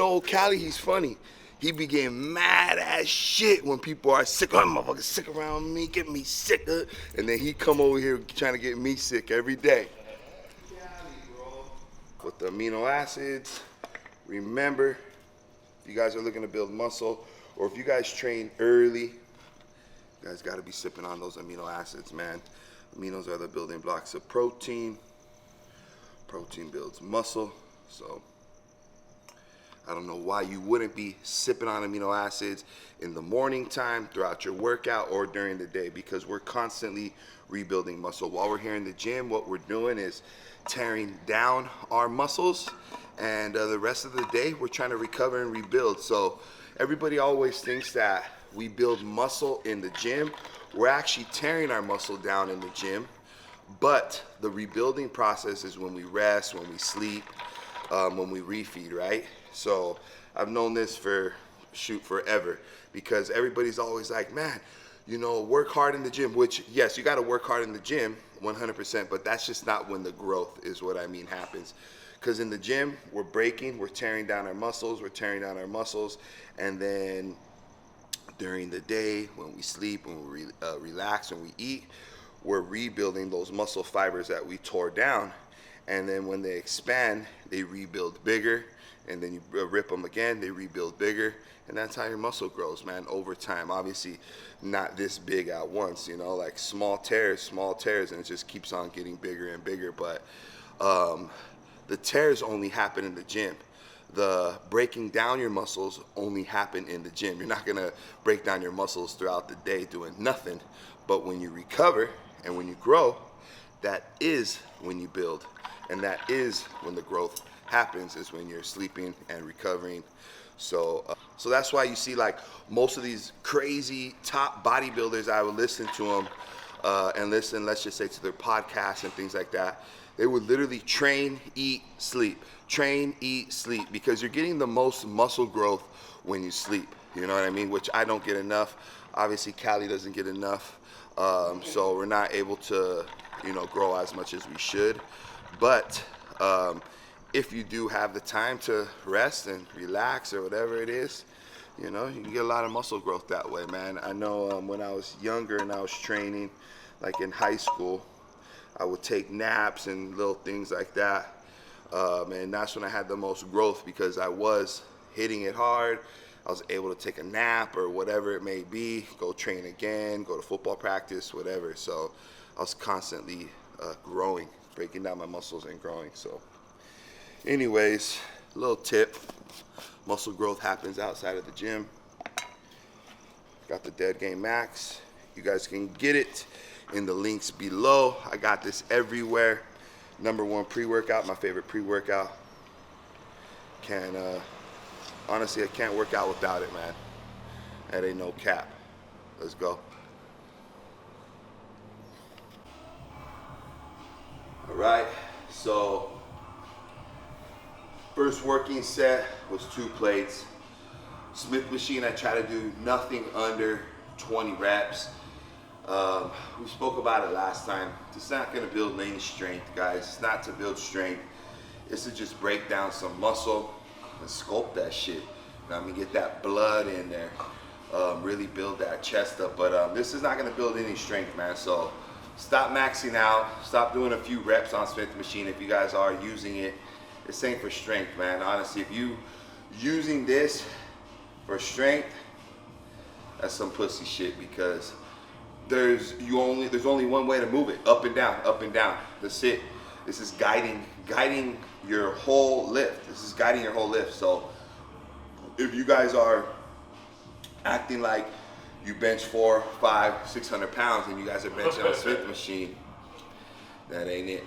know Cali, he's funny. He be getting mad as shit when people are sick. Oh, motherfucker sick around me, get me sicker. And then he come over here trying to get me sick every day. With the amino acids, remember, if you guys are looking to build muscle, or if you guys train early, you guys got to be sipping on those amino acids, man. Aminos are the building blocks of protein. Protein builds muscle, so I don't know why you wouldn't be sipping on amino acids in the morning time, throughout your workout, or during the day, because we're constantly rebuilding muscle. While we're here in the gym, what we're doing is tearing down our muscles, and the rest of the day, we're trying to recover and rebuild. So everybody always thinks that we build muscle in the gym. We're actually tearing our muscle down in the gym, but the rebuilding process is when we rest, when we sleep, when we refeed, right? So I've known this for forever, because everybody's always like, man, you know, work hard in the gym, which yes, you got to work hard in the gym 100%, but that's just not when the growth is what I mean happens. Because in the gym, we're breaking, we're tearing down our muscles, and then during the day, when we sleep, when we relax, when we eat, we're rebuilding those muscle fibers that we tore down. And then when they expand, they rebuild bigger, and then you rip them again, they rebuild bigger, and that's how your muscle grows, man, over time. Obviously, not this big at once, you know, like small tears, and it just keeps on getting bigger and bigger. But the tears only happen in the gym. The breaking down your muscles only happen in the gym. You're not gonna break down your muscles throughout the day doing nothing, but when you recover and when you grow, that is when you build, and that is when the growth happens, is when you're sleeping and recovering. So that's why you see like most of these crazy top bodybuilders, I would listen to them and listen, let's just say, to their podcasts and things like that. They would literally train, eat, sleep, because you're getting the most muscle growth when you sleep. You know what I mean? Which I don't get enough. Obviously, Cali doesn't get enough. So we're not able to, you know, grow as much as we should. But if you do have the time to rest and relax or whatever it is, you know, you can get a lot of muscle growth that way, man. I know when I was younger and I was training, like in high school, I would take naps and little things like that. And that's when I had the most growth, because I was hitting it hard. I was able to take a nap or whatever it may be, go train again, go to football practice, whatever. So I was constantly growing, breaking down my muscles and growing. So anyways, little tip, muscle growth happens outside of the gym. Got the Dead Game Max. You guys can get it in the links below. I got this everywhere. #1 pre-workout, my favorite pre-workout. Honestly, I can't work out without it, man. That ain't no cap. Let's go. All right, so first working set was 2 plates. Smith machine, I try to do nothing under 20 reps. We spoke about it last time. It's not gonna build any strength, guys. It's not to build strength. It's to just break down some muscle and sculpt that shit. You know what I mean? Get that blood in there. Really build that chest up. But this is not gonna build any strength, man. So stop maxing out. Stop doing a few reps on Smith machine if you guys are using it. This ain't for strength, man. Honestly, if you using this for strength, that's some pussy shit, because there's only one way to move it, up and down, up and down. That's it. This is guiding your whole lift. This is guiding your whole lift. So if you guys are acting like you bench 400, 500, 600 pounds and you guys are benching on a Smith machine, that ain't it.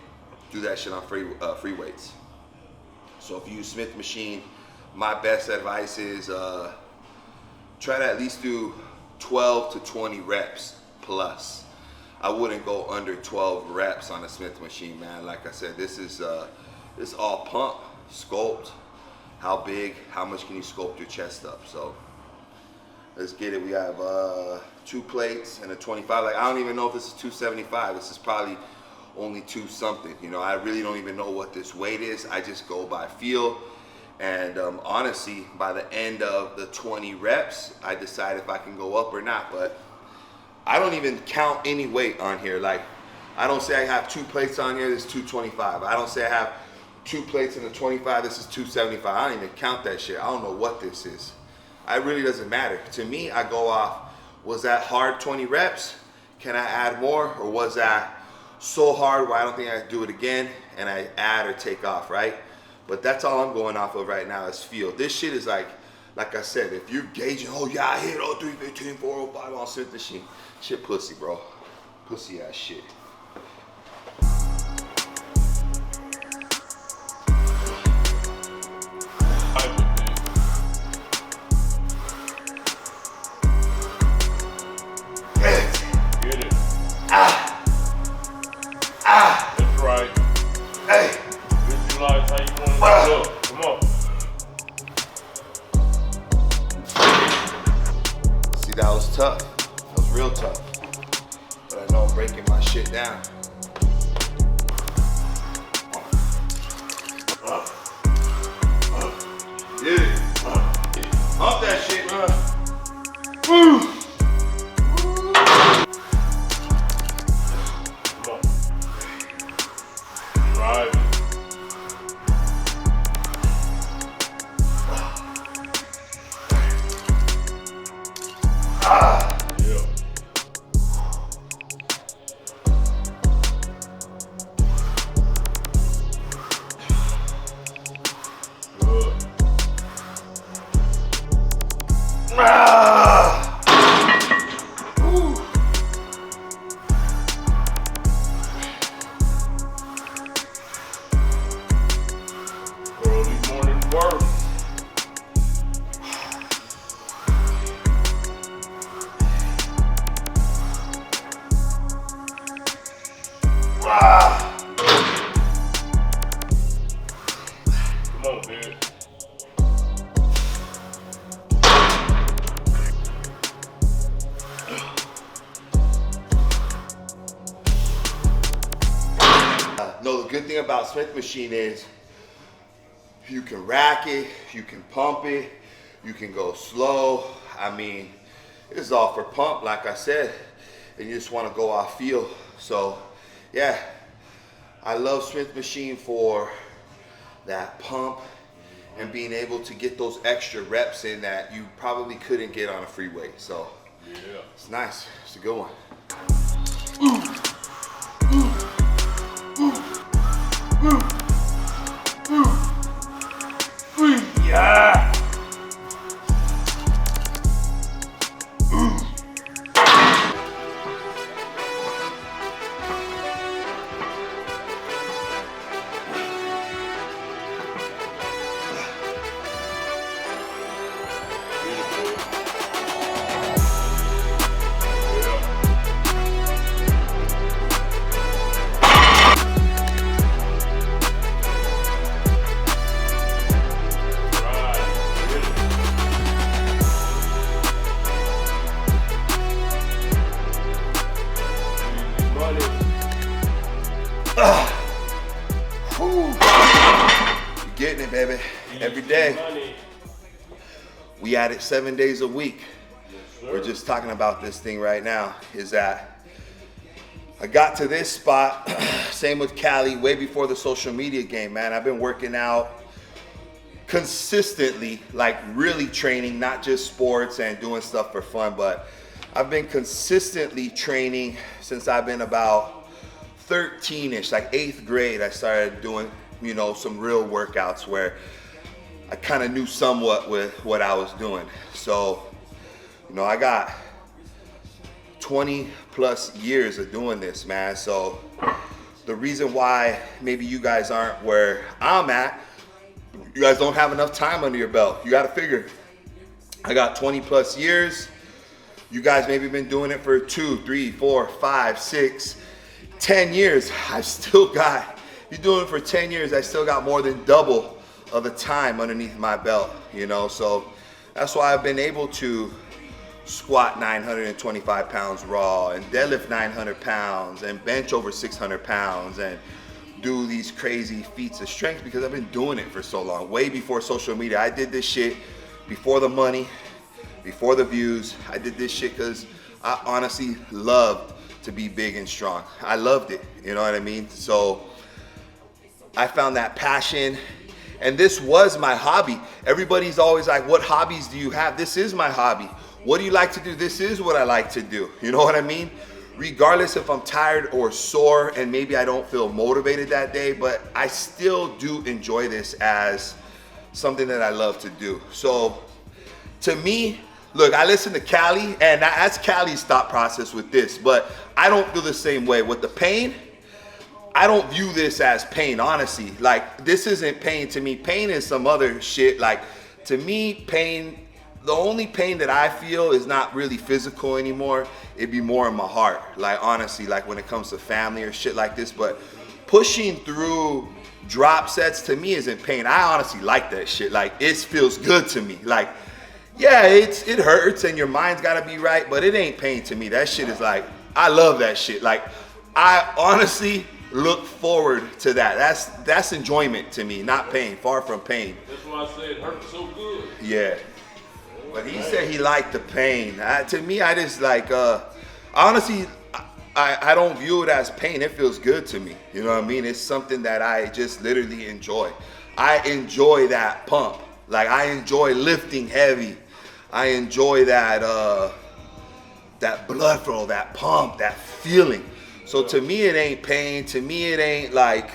Do that shit on free weights. So if you use Smith machine, my best advice is try to at least do 12 to 20 reps plus. I wouldn't go under 12 reps on a Smith machine, man. Like I said, this is all pump, sculpt. How big, how much can you sculpt your chest up? So let's get it. We have 2 plates and a 25. Like, I don't even know if this is 275. This is probably only 2 something. You know, I really don't even know what this weight is. I just go by feel. And honestly, by the end of the 20 reps, I decide if I can go up or not. But I don't even count any weight on here. Like, I don't say I have 2 plates on here, this is 225. I don't say I have 2 plates in the 25, this is 275. I don't even count that shit. I don't know what this is. It really doesn't matter. To me, I go off, was that hard 20 reps? Can I add more? Or was that so hard where I don't think I can do it again and I add or take off, right? But that's all I'm going off of right now is feel. This shit is like I said, if you're gauging, oh yeah, I hit 315, 405 on Smith machine. Shit pussy, bro. Pussy ass shit. That's right. Hey. Visualize how you want to look. Come on. See, that was tough. That was real tough. But I know I'm breaking my shit down. Yeah. Pump that shit, man. Woo. Right. Yeah. Good. Early morning work. Come on, dude. No, the good thing about Smith machine is you can rack it, you can pump it, you can go slow. I mean, it's all for pump, like I said, and you just want to go off feel. So, yeah, I love Smith machine for that pump and being able to get those extra reps in that you probably couldn't get on a free weight. So, Yeah. it's nice. It's a good one. Yeah. You're getting it, baby. Every day. Money. We at it 7 days a week. Sir. We're just talking about this thing right now, is that I got to this spot, same with Cali, way before the social media game, man. I've been working out consistently, like really training, not just sports and doing stuff for fun, but I've been consistently training since I've been about 13-ish, like 8th grade. I started doing, you know, some real workouts where I kind of knew somewhat with what I was doing. So, you know, I got 20 plus years of doing this, man. So the reason why maybe you guys aren't where I'm at, you guys don't have enough time under your belt. You got to figure, I got 20 plus years. You guys maybe been doing it for 2, 3, 4, 5, 6, 10 years. I still got, you're doing it for 10 years, I still got more than double of the time underneath my belt, you know? So that's why I've been able to squat 925 pounds raw and deadlift 900 pounds and bench over 600 pounds and do these crazy feats of strength because I've been doing it for so long, way before social media. I did this shit before the money, before the views. I did this shit because I honestly loved to be big and strong. I loved it, you know what I mean? So I found that passion, and this was my hobby. Everybody's always like, what hobbies do you have? This is my hobby. What do you like to do? This is what I like to do. You know what I mean? Regardless if I'm tired or sore and maybe I don't feel motivated that day, but I still do enjoy this as something that I love to do. So to me, look, I listen to Cali, and that's Cali's thought process with this, but I don't feel the same way. With the pain, I don't view this as pain, honestly. Like, this isn't pain to me. Pain is some other shit. Like, to me, pain, the only pain that I feel is not really physical anymore. It'd be more in my heart. Like, honestly, like when it comes to family or shit like this. But pushing through drop sets to me isn't pain. I honestly like that shit. Like, it feels good to me. Like, yeah, it hurts and your mind's gotta be right, but it ain't pain to me. That shit is like, I love that shit. Like, I honestly look forward to that. That's enjoyment to me, not pain, far from pain. That's why I said it hurt so good. Yeah. But he said he liked the pain. To me, I just like, honestly, I don't view it as pain. It feels good to me. You know what I mean? It's something that I just literally enjoy. I enjoy that pump. Like, I enjoy lifting heavy. I enjoy that that blood flow, that pump, that feeling. So to me, it ain't pain. To me, it ain't like,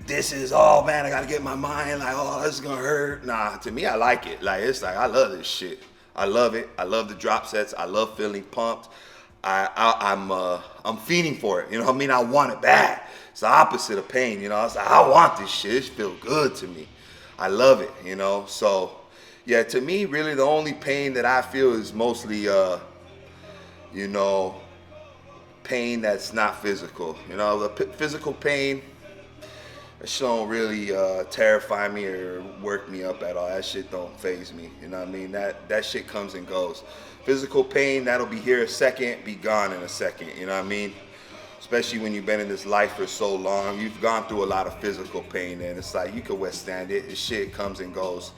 this is, oh man, I gotta get my mind like, oh, this is gonna hurt. Nah, to me, I like it. Like, it's like, I love this shit. I love it. I love the drop sets. I love feeling pumped. I'm fiending for it. You know what I mean? I want it bad. It's the opposite of pain. You know, it's like, I want this shit. It feels good to me. I love it. You know, so yeah, to me, really, the only pain that I feel is mostly, you know, pain that's not physical. You know, the physical pain, that shit don't really terrify me or work me up at all. That shit don't faze me. You know what I mean? That shit comes and goes. Physical pain, that'll be here a second, be gone in a second. You know what I mean? Especially when you've been in this life for so long. You've gone through a lot of physical pain, and it's like, you can withstand it. This shit comes and goes.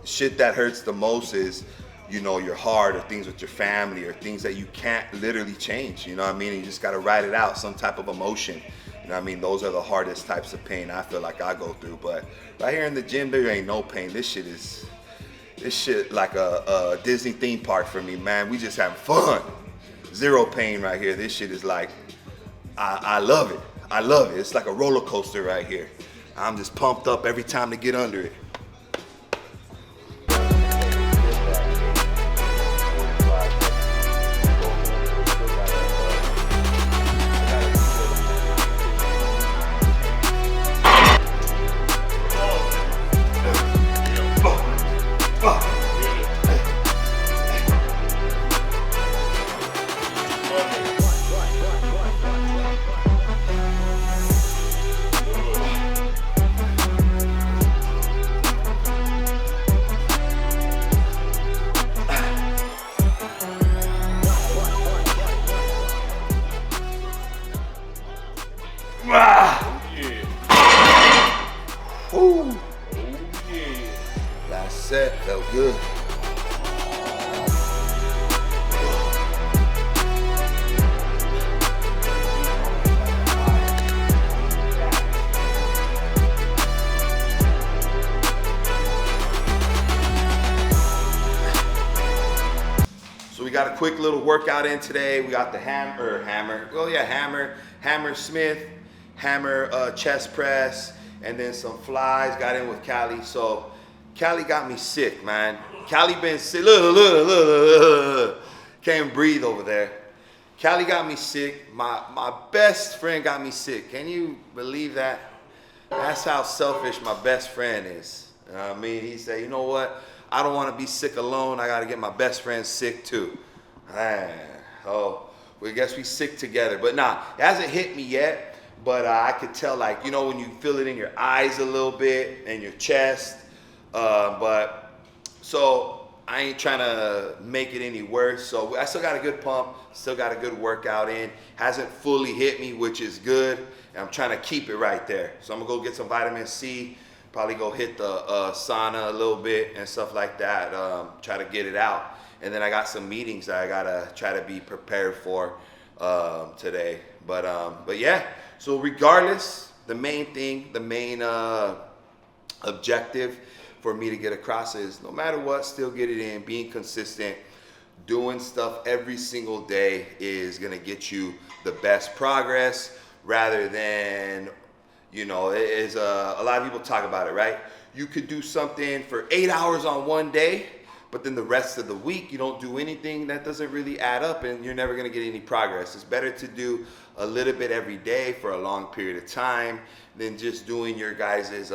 The shit that hurts the most is, you know, your heart, or things with your family, or things that you can't literally change. You know what I mean? And you just gotta ride it out, some type of emotion. You know what I mean? Those are the hardest types of pain I feel like I go through. But right here in the gym, there ain't no pain. This shit like a Disney theme park for me, man. We just having fun. Zero pain right here. This shit is like, I love it. I love it. It's like a roller coaster right here. I'm just pumped up every time to get under it. Woo! Oh yeah. Last set felt good. So we got a quick little workout in today. We got the hammer, Smith, hammer chest press, and then some flies. Got in with Cali. So Cali got me sick, man. Cali been sick. Look. Can't breathe over there. Cali got me sick. My best friend got me sick. Can you believe that? That's how selfish my best friend is. You know what I mean? He said, you know what? I don't want to be sick alone. I got to get my best friend sick too. Oh, well, I guess we sick together. But nah, it hasn't hit me yet. But I could tell, like, you know, when you feel it in your eyes a little bit and your chest. But so I ain't trying to make it any worse. So I still got a good pump, still got a good workout in. Hasn't fully hit me, which is good. And I'm trying to keep it right there. So I'm gonna go get some vitamin C, probably go hit the sauna a little bit and stuff like that. Try to get it out. And then I got some meetings that I gotta try to be prepared for today. But yeah, so regardless, the main objective for me to get across is no matter what, still get it in, being consistent, doing stuff every single day is gonna get you the best progress rather than, you know, it is a lot of people talk about it, right? You could do something for 8 hours on one day, but then the rest of the week you don't do anything. That doesn't really add up and you're never gonna get any progress. It's better to do a little bit every day for a long period of time than just doing your guys's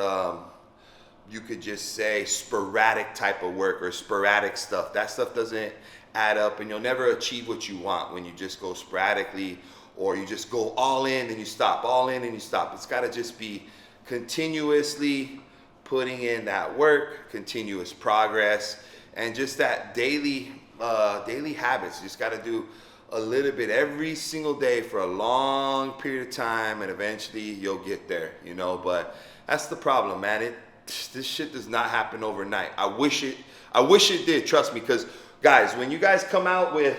you could just say sporadic type of work or sporadic stuff. That stuff doesn't add up and you'll never achieve what you want when you just go sporadically or you just go all in and you stop, all in and you stop. It's gotta just be continuously putting in that work, continuous progress, and just that daily habits. You just gotta do a little bit every single day for a long period of time and eventually you'll get there, you know, but that's the problem, man. This shit does not happen overnight. I wish it did, trust me, because guys, when you guys come out with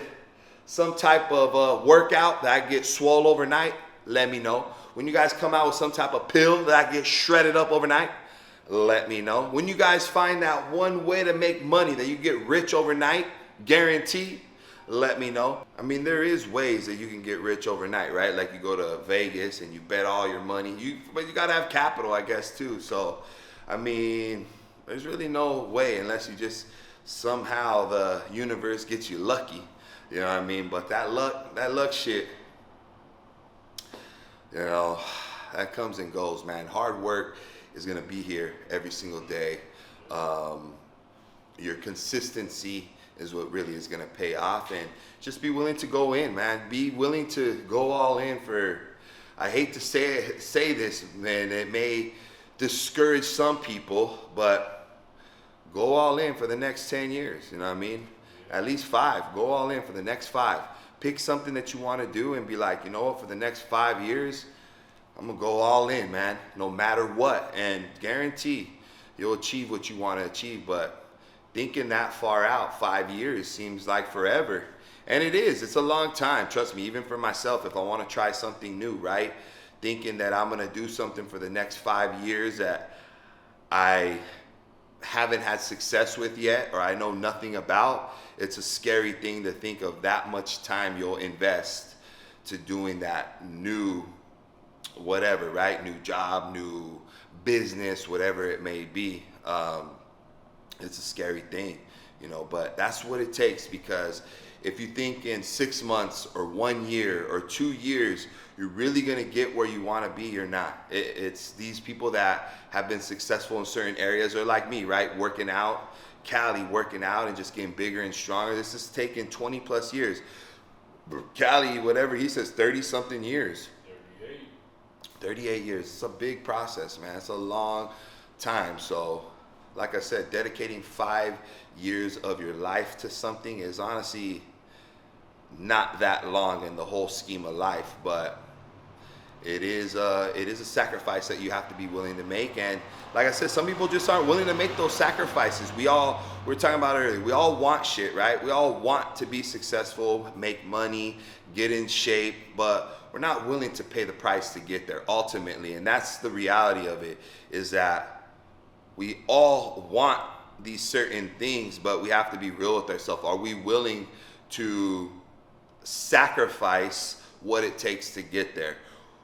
some type of workout that I get swole overnight, let me know. When you guys come out with some type of pill that I get shredded up overnight, let me know. When you guys find that one way to make money that you get rich overnight, guaranteed, let me know. I mean, there is ways that you can get rich overnight, right? Like you go to Vegas and you bet all your money. But you gotta have capital, I guess, too. So I mean, there's really no way unless you just somehow the universe gets you lucky. You know what I mean? But that luck shit, you know, that comes and goes, man. Hard work is gonna be here every single day. Your consistency is what really is gonna pay off, and just be willing to go in, man. Be willing to go all in for, I hate to say this, man, it may discourage some people, but go all in for the next 10 years, you know what I mean? At least 5, go all in for the next 5. Pick something that you wanna do and be like, you know what, for the next 5 years, I'm gonna go all in, man, no matter what, and guarantee you'll achieve what you wanna achieve. But thinking that far out, 5 years seems like forever. And it is, it's a long time, trust me, even for myself, if I wanna try something new, right? Thinking that I'm gonna do something for the next 5 years that I haven't had success with yet or I know nothing about, it's a scary thing to think of that much time you'll invest to doing that new whatever, right? New job, new business, whatever it may be. It's a scary thing, you know, but that's what it takes, because if you think in 6 months or 1 year or 2 years, you're really gonna get where you wanna be, you're not. It's these people that have been successful in certain areas are like me, right? Working out, Cali working out and just getting bigger and stronger. This is taking 20 plus years. Cali, whatever he says, 30 something years. 38 years. It's a big process, man. It's a long time. So, like I said, dedicating 5 years of your life to something is honestly not that long in the whole scheme of life, but it is a sacrifice that you have to be willing to make. And like I said, some people just aren't willing to make those sacrifices. We were talking about it earlier, we all want shit, right? We all want to be successful, make money, get in shape, but we're not willing to pay the price to get there ultimately. And that's the reality of it, is that we all want these certain things, but we have to be real with ourselves. Are we willing to sacrifice what it takes to get there?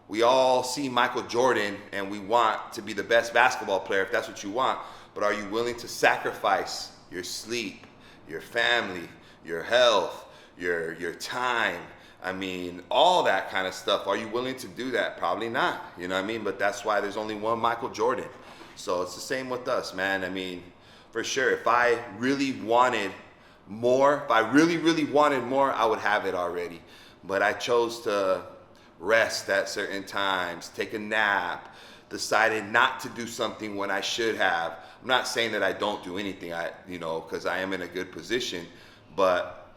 We all see Michael Jordan and we want to be the best basketball player if that's what you want, but are you willing to sacrifice your sleep, your family, your health, your time? I mean, all that kind of stuff. Are you willing to do that? Probably not, you know what I mean? But that's why there's only one Michael Jordan. So it's the same with us, man. I mean, for sure, if I really wanted more, I would have it already. But I chose to rest at certain times, take a nap, decided not to do something when I should have. I'm not saying that I don't do anything, because I am in a good position, but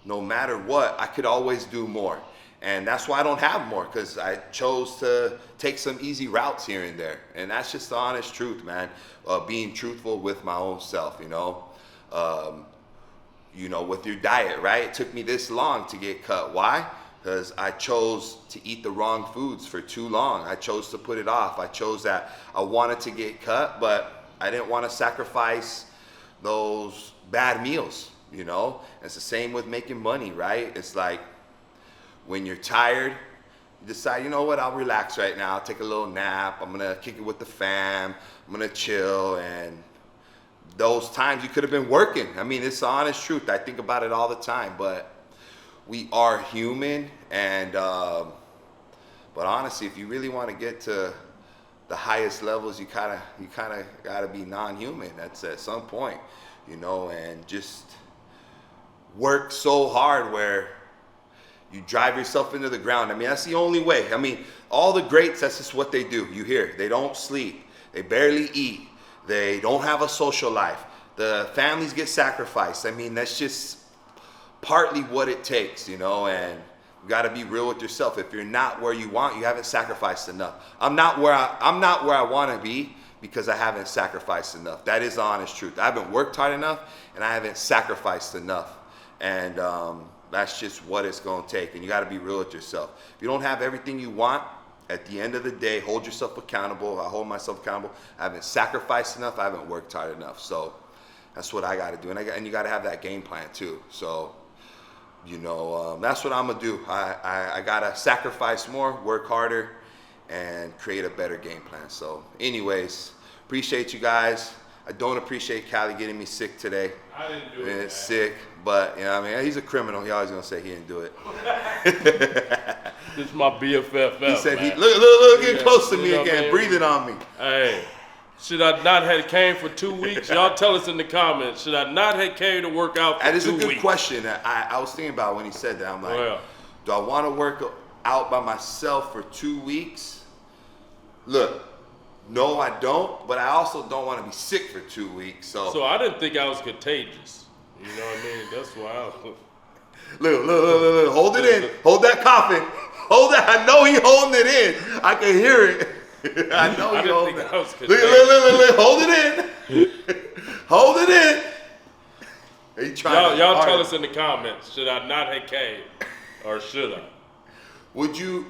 no matter what, I could always do more. And that's why I don't have more, because I chose to take some easy routes here and there. And that's just the honest truth, man. Being truthful with my own self, with your diet, right? It took me this long to get cut. Why? Because I chose to eat the wrong foods for too long. I chose to put it off. I chose that I wanted to get cut, but I didn't want to sacrifice those bad meals, It's the same with making money, right? It's like when you're tired, you decide, you know what, I'll relax right now. I'll take a little nap. I'm going to kick it with the fam. I'm going to chill. And those times you could have been working. I mean, it's the honest truth. I think about it all the time, but we are human, and but honestly, if you really want to get to the highest levels, you kind of got to be non-human. That's at some point, and just work so hard where you drive yourself into the ground. I mean, that's the only way. I mean, all the greats, that's just what they do. You hear, they don't sleep, they barely eat, they don't have a social life, the families get sacrificed. I mean, that's just partly what it takes, and you got to be real with yourself. If you're not where you want, you haven't sacrificed enough. I'm not where I want to be because I haven't sacrificed enough. That is the honest truth. I haven't worked hard enough, and I haven't sacrificed enough. And that's just what it's going to take. And you got to be real with yourself. If you don't have everything you want, at the end of the day, hold yourself accountable. I hold myself accountable. I haven't sacrificed enough. I haven't worked hard enough. So that's what I got to do. And you got to have that game plan too. So that's what I'm gonna do. I gotta sacrifice more, work harder, and create a better game plan. So anyways, appreciate you guys. I don't appreciate Cali getting me sick today. I didn't do it. It's sick, but he's a criminal. He always gonna say he didn't do it. This is my BFF. He said look, get close to me again, I mean? breathing on me. Hey, should I not have came for 2 weeks? Y'all tell us in the comments. Should I not have came to work out for 2 weeks? That is a good question. I was thinking about when he said that. I'm like, do I want to work out by myself for 2 weeks? Look, no, I don't. But I also don't want to be sick for 2 weeks. So I didn't think I was contagious. You know what I mean? That's why I was. Look. Hold it in. Hold that coughing. Hold that. I know he holding it in. I can hear it. I know you hold it. Look, hold it in. Hold it in. Y'all tell us in the comments, should I not have came or should I? Would you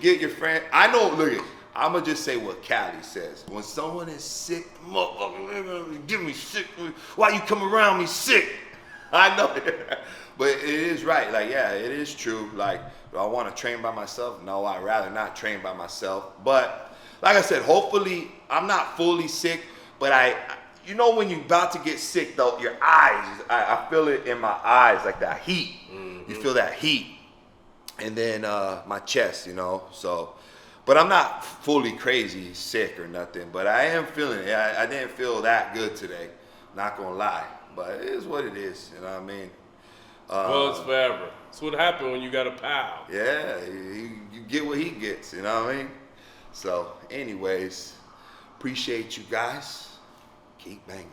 get your friend? I know, look, I'm going to just say what Cali says. When someone is sick, motherfucker, get me sick. Why you come around me sick? I know it. But it is right. Like, yeah, it is true. Like, do I want to train by myself? No, I'd rather not train by myself. But like I said, hopefully I'm not fully sick, but when you're about to get sick though, your eyes, I feel it in my eyes, like that heat. Mm-hmm. You feel that heat. And then my chest, so, but I'm not fully crazy sick or nothing, but I am feeling it. I didn't feel that good today, not gonna lie, but it is what it is, you know what I mean? Well, it's forever. It's what happened when you got a pal. Yeah, you get what he gets, you know what I mean? So, anyways, appreciate you guys. Keep banging.